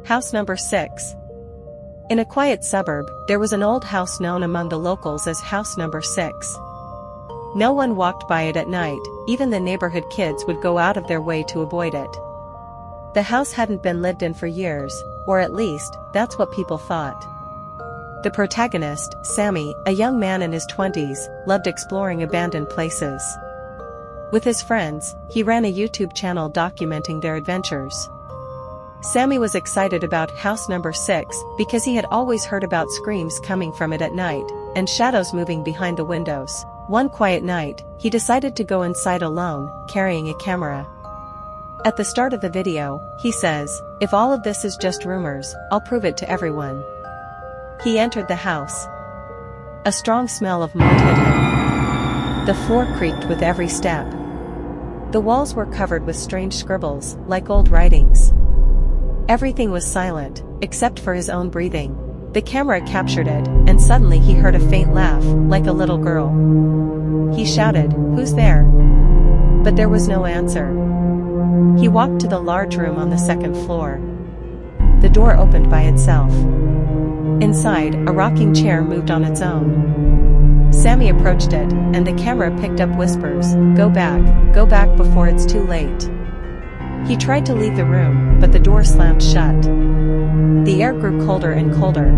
House number 6. In a quiet suburb, there was an old house known among the locals as House number 6. No one walked by it at night, even the neighborhood kids would go out of their way to avoid it. The house hadn't been lived in for years, or at least, that's what people thought. The protagonist, Sammy, a young man in his 20s, loved exploring abandoned places. With his friends, he ran a YouTube channel documenting their adventures. Sammy was excited about House number 6 because he had always heard about screams coming from it at night, and shadows moving behind the windows. One quiet night, he decided to go inside alone, carrying a camera. At the start of the video, he says, "If all of this is just rumors, I'll prove it to everyone." He entered the house. A strong smell of mold hit him. The floor creaked with every step. The walls were covered with strange scribbles, like old writings. Everything was silent, except for his own breathing. The camera captured it, and suddenly he heard a faint laugh, like a little girl. He shouted, "Who's there?" But there was no answer. He walked to the large room on the second floor. The door opened by itself. Inside, a rocking chair moved on its own. Sammy approached it, and the camera picked up whispers, go back before it's too late." He tried to leave the room, but the door slammed shut. The air grew colder and colder.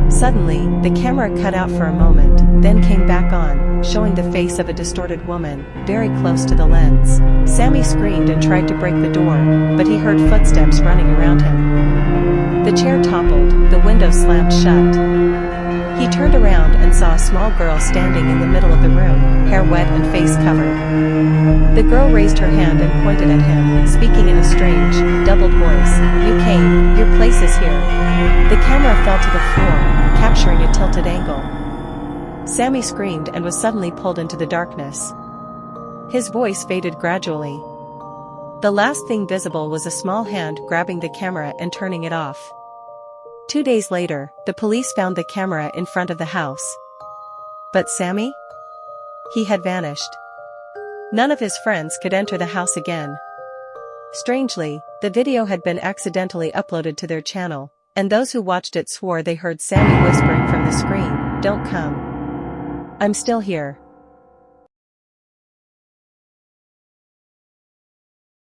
Suddenly, the camera cut out for a moment, then came back on, showing the face of a distorted woman, very close to the lens. Sammy screamed and tried to break the door, but he heard footsteps running around him. The chair toppled, the window slammed shut. He turned around and saw a small girl standing in the middle of the room, hair wet and face covered. The girl raised her hand and pointed at him, speaking in a strange, doubled voice, "You came, your place is here." The camera fell to the floor, capturing a tilted angle. Sammy screamed and was suddenly pulled into the darkness. His voice faded gradually. The last thing visible was a small hand grabbing the camera and turning it off. 2 days later, the police found the camera in front of the house. But Sammy? He had vanished. None of his friends could enter the house again. Strangely, the video had been accidentally uploaded to their channel, and those who watched it swore they heard Sammy whispering from the screen, "Don't come. I'm still here."